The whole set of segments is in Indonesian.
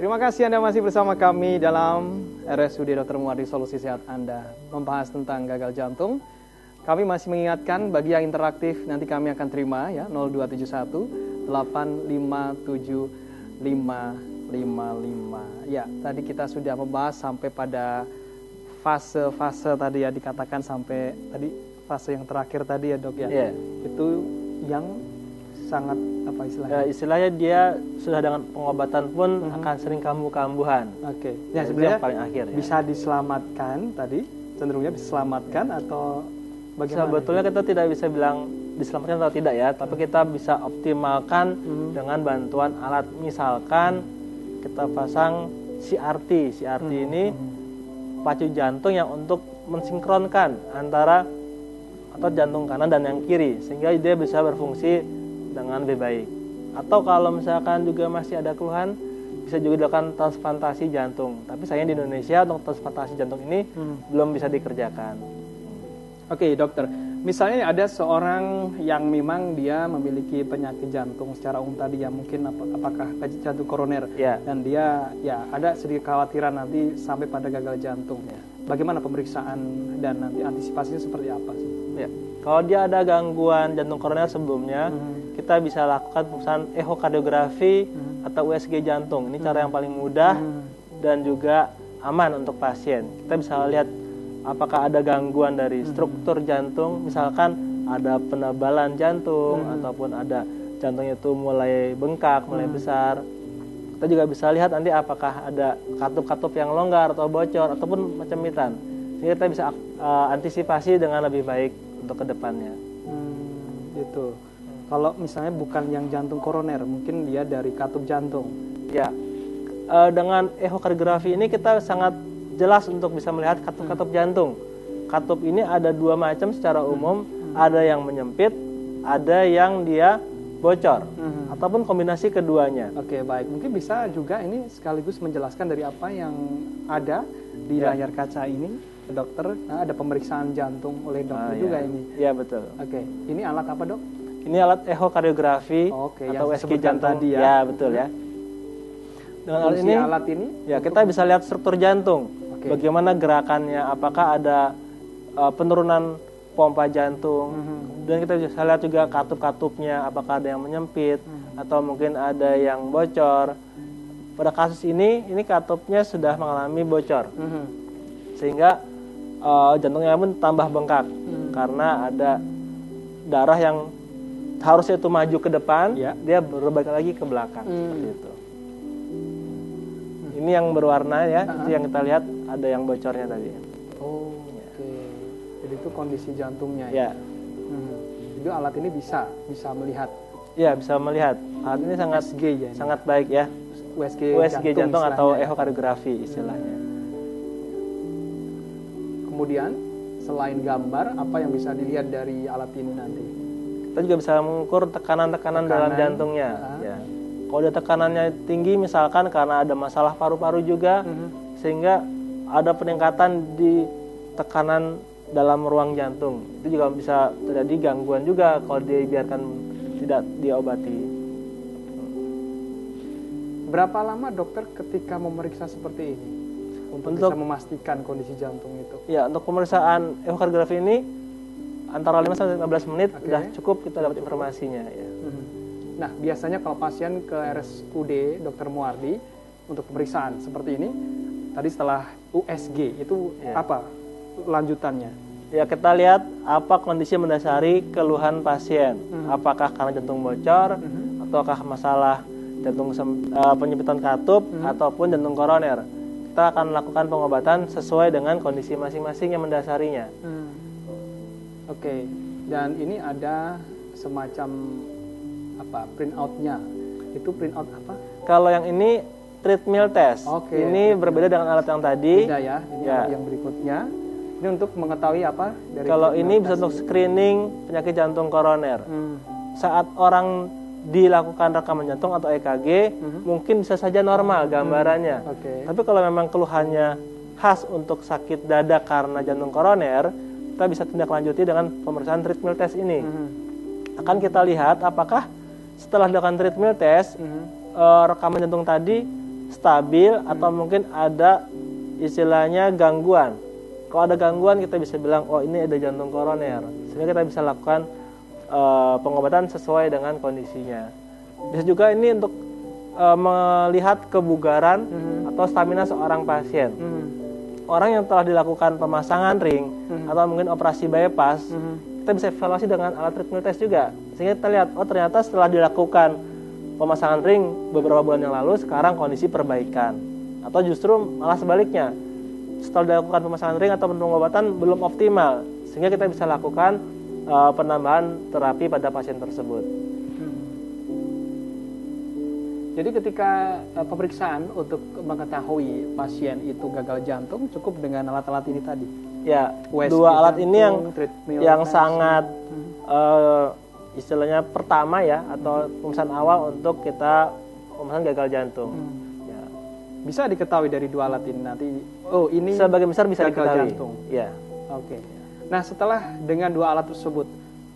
Terima kasih Anda masih bersama kami dalam RSUD Dr. Muardi Solusi Sehat Anda membahas tentang gagal jantung. Kami masih mengingatkan bagi yang interaktif nanti kami akan terima ya 0271 857 555. Ya, tadi kita sudah membahas sampai pada fase-fase tadi ya, dikatakan sampai tadi fase yang terakhir tadi ya dok ya. Yeah. Itu yang sangat apa istilahnya? Ya, istilahnya dia sudah dengan pengobatan pun akan sering kambuh-kambuhan. Oke. Ya, Itu sebenarnya yang paling akhir ya. bisa diselamatkan tadi, cenderungnya bisa diselamatkan atau bagaimana? Sebetulnya kita tidak bisa bilang diselamatkan atau tidak ya, tapi kita bisa optimalkan dengan bantuan alat. Misalkan kita pasang CRT. CRT ini pacu jantung yang untuk mensinkronkan antara atau jantung kanan dan yang kiri sehingga dia bisa berfungsi dengan lebih baik. Atau kalau misalkan juga masih ada keluhan, bisa juga dilakukan transplantasi jantung. Tapi sayangnya di Indonesia untuk transplantasi jantung ini belum bisa dikerjakan. Oke, dokter. Misalnya ada seorang yang memang dia memiliki penyakit jantung secara umum tadi ya, mungkin apakah jantung koroner dan dia ya ada sedikit kekhawatiran nanti sampai pada gagal jantung. Bagaimana pemeriksaan dan nanti antisipasinya seperti apa sih? Ya. Kalau dia ada gangguan jantung koroner sebelumnya, kita bisa lakukan pemeriksaan ehokardiografi atau USG jantung. Ini cara yang paling mudah dan juga aman untuk pasien. Kita bisa lihat apakah ada gangguan dari struktur jantung, misalkan ada penebalan jantung ataupun ada jantungnya itu mulai bengkak, mulai besar. Kita juga bisa lihat nanti apakah ada katup-katup yang longgar atau bocor ataupun macam-macam. Jadi kita bisa antisipasi dengan lebih baik untuk kedepannya. Gitu. Kalau misalnya bukan yang jantung koroner, mungkin dia dari katup jantung. Ya, dengan ehokardiografi ini kita sangat jelas untuk bisa melihat katup-katup jantung. Katup ini ada dua macam secara umum, ada yang menyempit, ada yang dia bocor, ataupun kombinasi keduanya. Oke, baik. Mungkin bisa juga ini sekaligus menjelaskan dari apa yang ada di layar kaca ini. Dokter, ada pemeriksaan jantung oleh dokter juga ini. Iya, betul. Oke, ini alat apa dok? Ini alat ehokardiografi atau USG jantung tadi ya. Ya, betul ya. Dengan alat ini ya kita bisa lihat struktur jantung. Bagaimana gerakannya, apakah ada penurunan pompa jantung. Dan kita bisa lihat juga katup-katupnya, apakah ada yang menyempit atau mungkin ada yang bocor. Pada kasus ini katupnya sudah mengalami bocor. Sehingga jantungnya pun tambah bengkak karena ada darah yang harusnya itu maju ke depan, dia berbalik lagi ke belakang seperti itu. Ini yang berwarna ya, itu yang kita lihat ada yang bocornya tadi. Oke. Jadi itu kondisi jantungnya ya. Jadi alat ini bisa melihat. Ya, bisa melihat. Alat ini sangat baik ya. USG jantung atau ehokardiografi istilahnya. Kemudian selain gambar, apa yang bisa dilihat dari alat ini nanti? Kita juga bisa mengukur tekanan dalam jantungnya. Ya. Kalau dia tekanannya tinggi misalkan karena ada masalah paru-paru juga, sehingga ada peningkatan di tekanan dalam ruang jantung. Itu juga bisa terjadi gangguan juga kalau dibiarkan tidak diobati. Berapa lama dokter ketika memeriksa seperti ini? Untuk bisa memastikan kondisi jantung itu. Ya, untuk pemeriksaan ehokardiografi ini antara 5 sampai 15 menit sudah cukup kita dapat informasinya ya. Nah, biasanya kalau pasien ke RSUD Dr. Muardi untuk pemeriksaan seperti ini, tadi setelah USG itu apa lanjutannya? Ya, kita lihat apa kondisi mendasari keluhan pasien. Apakah karena jantung bocor ataukah masalah jantung penyempitan katup ataupun jantung koroner. Kita akan melakukan pengobatan sesuai dengan kondisi masing-masing yang mendasarinya. Oke, dan ini ada semacam apa printout-nya? Itu printout apa? Kalau yang ini treadmill test. Ini berbeda dengan alat yang tadi. Beda ya. Ini alat yang berikutnya. Ini untuk mengetahui apa? Kalau ini bisa untuk screening penyakit jantung koroner. Saat orang dilakukan rekaman jantung atau EKG, mungkin bisa saja normal gambarannya. Tapi kalau memang keluhannya khas untuk sakit dada karena jantung koroner, kita bisa tindak lanjuti dengan pemeriksaan treadmill test ini. Akan kita lihat apakah setelah dilakukan treadmill test, rekaman jantung tadi stabil atau mungkin ada istilahnya gangguan. Kalau ada gangguan kita bisa bilang oh ini ada jantung koroner, sehingga kita bisa lakukan pengobatan sesuai dengan kondisinya. Bisa juga ini untuk melihat kebugaran atau stamina seorang pasien. Orang yang telah dilakukan pemasangan ring atau mungkin operasi bypass, kita bisa evaluasi dengan alat treadmill test juga, sehingga kita lihat oh ternyata setelah dilakukan pemasangan ring beberapa bulan yang lalu sekarang kondisi perbaikan, atau justru malah sebaliknya setelah dilakukan pemasangan ring atau pengobatan belum optimal, sehingga kita bisa lakukan penambahan terapi pada pasien tersebut. Jadi ketika pemeriksaan untuk mengetahui pasien itu gagal jantung cukup dengan alat-alat ini tadi. Ya, USG dua alat jantung, ini yang test. sangat istilahnya pertama ya, atau pemeriksaan awal untuk kita pemeriksaan gagal jantung. Ya. Bisa diketahui dari dua alat ini nanti. Oh, ini sebagian besar bisa gagal diketahui. Jantung. Ya. Oke. Nah, setelah dengan dua alat tersebut,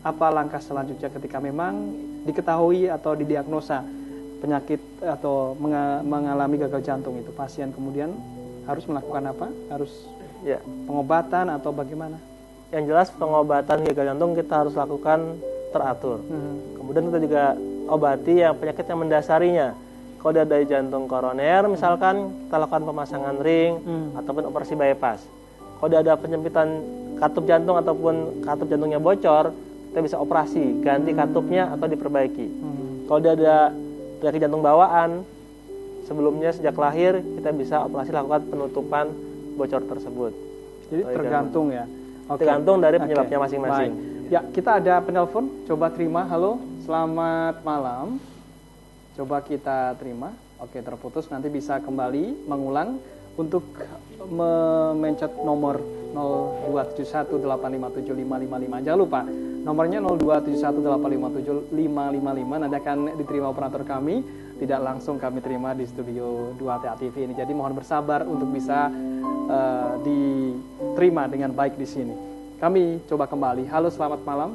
apa langkah selanjutnya ketika memang diketahui atau didiagnosa penyakit atau mengalami gagal jantung itu, pasien kemudian harus melakukan apa? Harus pengobatan atau bagaimana? Yang jelas pengobatan gagal jantung kita harus lakukan teratur. Kemudian kita juga obati yang penyakit yang mendasarinya. Kalau dia dari jantung koroner misalkan kita lakukan pemasangan ring ataupun operasi bypass. Kalau dia ada penyempitan katup jantung ataupun katup jantungnya bocor, kita bisa operasi, ganti katupnya atau diperbaiki. Kalau dia ada penyakit jantung bawaan, sebelumnya sejak lahir kita bisa operasi lakukan penutupan bocor tersebut. Jadi tergantung ya? Okay. Tergantung dari penyebabnya masing-masing. Ya, kita ada penelpon, coba terima. Halo, selamat malam. Coba kita terima. Oke, terputus, nanti bisa kembali mengulang untuk memencet nomor 0271857555. Jangan lupa nomornya 0271857555. Nanti akan diterima operator kami, tidak langsung kami terima di studio 2TA TV ini. Jadi mohon bersabar untuk bisa diterima dengan baik di sini. Kami coba kembali. Halo, selamat malam.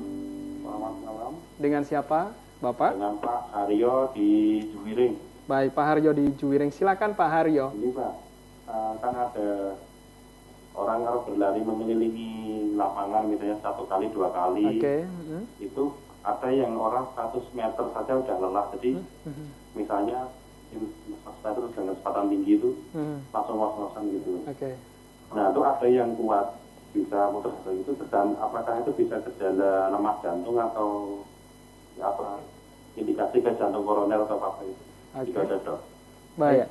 Selamat malam. Dengan siapa, Bapak? Dengan Pak Haryo di Juwiring. Baik, Pak Haryo di Juwiring. Silakan Pak Haryo. Ini Pak, kan ada orang kalau berlari mengelilingi lapangan misalnya 1 kali 2 kali, itu ada yang orang 100 meter saja udah lelah. Jadi misalnya itu dengan kecepatan tinggi itu langsung ngos-ngosan gitu. Nah itu ada yang kuat bisa muter itu, dan apakah itu bisa gejala lemah jantung atau apa indikasi ke jantung koroner atau apa itu? Jika ada, Dok. Baik.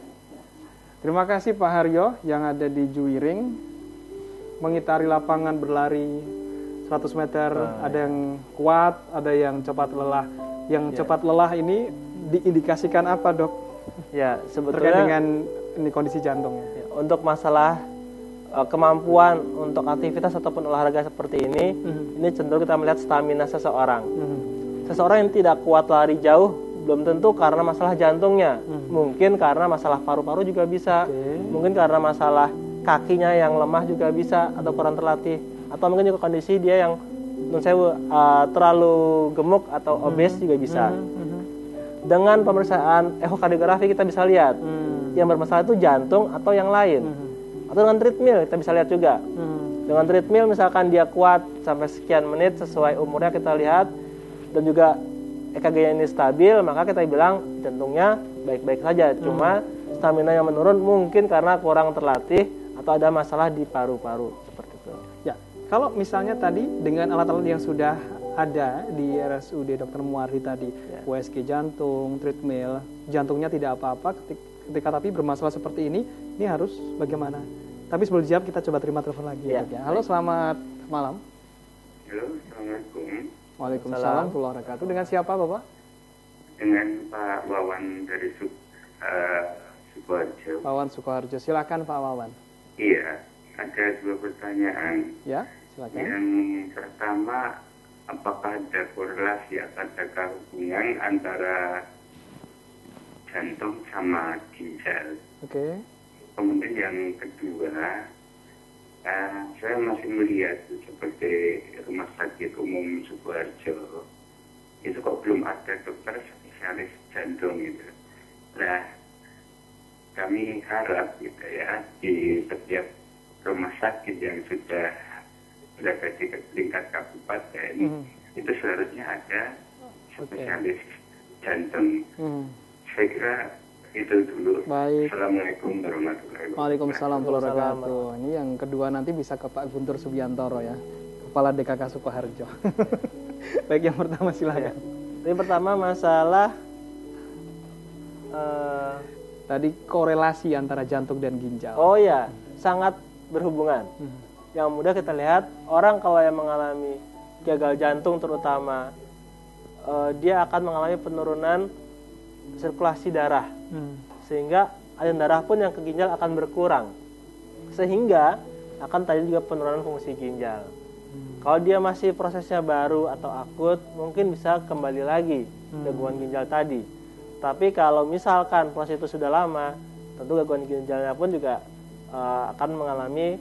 Terima kasih Pak Haryo yang ada di Juwiring, mengitari lapangan berlari 100 meter, ada yang kuat, ada yang cepat lelah. Yang cepat lelah ini diindikasikan apa, Dok? Ya, sebetulnya terkait dengan ini kondisi jantungnya. Ya, untuk masalah kemampuan untuk aktivitas ataupun olahraga seperti ini cenderung kita melihat stamina seseorang. Seseorang yang tidak kuat lari jauh belum tentu karena masalah jantungnya, mungkin karena masalah paru-paru juga bisa, mungkin karena masalah kakinya yang lemah juga bisa, atau kurang terlatih, atau mungkin juga kondisi dia yang terlalu gemuk atau obes juga bisa. Dengan pemeriksaan ehokardiografi kita bisa lihat yang bermasalah itu jantung atau yang lain, atau dengan treadmill kita bisa lihat juga. Dengan treadmill misalkan dia kuat sampai sekian menit sesuai umurnya kita lihat, dan juga EKG-nya ini stabil, maka kita bilang jantungnya baik-baik saja. Cuma stamina yang menurun mungkin karena kurang terlatih atau ada masalah di paru-paru seperti itu. Ya, kalau misalnya tadi dengan alat-alat yang sudah ada di RSUD Dr. Muardi tadi, USG jantung, treadmill, jantungnya tidak apa-apa, ketika tapi bermasalah seperti ini harus bagaimana? Tapi sebelum dijawab kita coba terima telepon lagi. Ya. Halo, selamat malam. Halo, assalamualaikum. Waalaikumsalam warahmatullahi wabarakatuh. Dengan siapa, Bapak? Dengan Pak Wawan dari Sukoharjo. Wawan Sukoharjo. Silakan Pak Wawan. Iya, ada 2 pertanyaan. Ya, silakan. Yang pertama, apakah ada korelasi atau ada hubungan antara jantung sama ginjal? Oke. Kemudian yang kedua, saya masih melihat seperti Rumah Sakit Umum Sukoharjo itu kok belum ada dokter spesialis jantung gitu. Nah, kami harap gitu ya, di setiap rumah sakit yang sudah berada di tingkat kabupaten, itu seharusnya ada spesialis jantung. Saya kira itu dulu. Baik. Assalamualaikum warahmatullahi wabarakatuh. Waalaikumsalam warahmatullahi wabarakatuh. Ini yang kedua nanti bisa ke Pak Guntur Subiantoro ya, Kepala DKK Sukoharjo. Baik, yang pertama silakan. Yang pertama masalah tadi korelasi antara jantung dan ginjal. Oh ya, sangat berhubungan. Yang mudah kita lihat, orang kalau yang mengalami gagal jantung terutama, dia akan mengalami penurunan sirkulasi darah. Sehingga aliran darah pun yang ke ginjal akan berkurang. Sehingga akan terjadi juga penurunan fungsi ginjal. Kalau dia masih prosesnya baru atau akut, mungkin bisa kembali lagi gangguan ginjal tadi. Tapi kalau misalkan proses itu sudah lama, tentu gangguan ginjalnya pun juga akan mengalami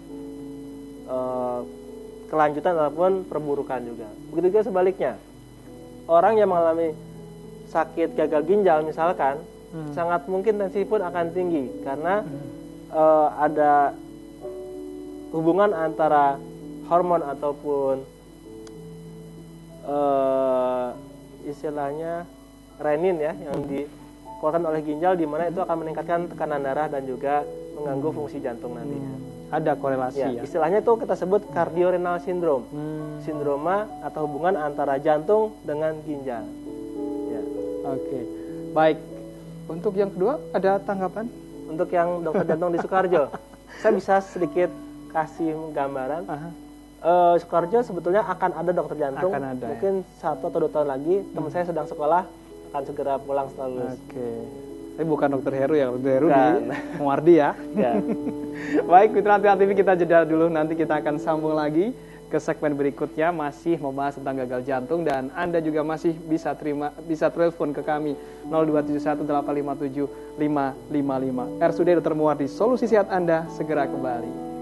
kelanjutan ataupun perburukan juga. Begitu juga sebaliknya. Orang yang mengalami sakit gagal ginjal misalkan, sangat mungkin tensi pun akan tinggi karena ada hubungan antara hormon ataupun istilahnya renin ya yang dikeluarkan oleh ginjal, di mana itu akan meningkatkan tekanan darah dan juga mengganggu fungsi jantung nantinya. Ada korelasi ya. Istilahnya itu kita sebut cardiorenal syndrome. Sindroma atau hubungan antara jantung dengan ginjal. Ya. Oke. Baik. Untuk yang kedua ada tanggapan? Untuk yang dokter jantung di Sukoharjo, saya bisa sedikit kasih gambaran. Sukoharjo sebetulnya akan ada dokter jantung. Akan ada, mungkin 1 atau 2 tahun lagi teman saya sedang sekolah, akan segera pulang setelah lulus. Oke. Tapi bukan dokter Heru ya, dokter Heru di Muardi ya. Baik, Mitra TV, kita jeda dulu, nanti kita akan sambung lagi ke segmen berikutnya, masih membahas tentang gagal jantung, dan Anda juga masih bisa telepon ke kami 02718575555. RSUD Dr. Muardi, solusi sehat Anda segera kembali.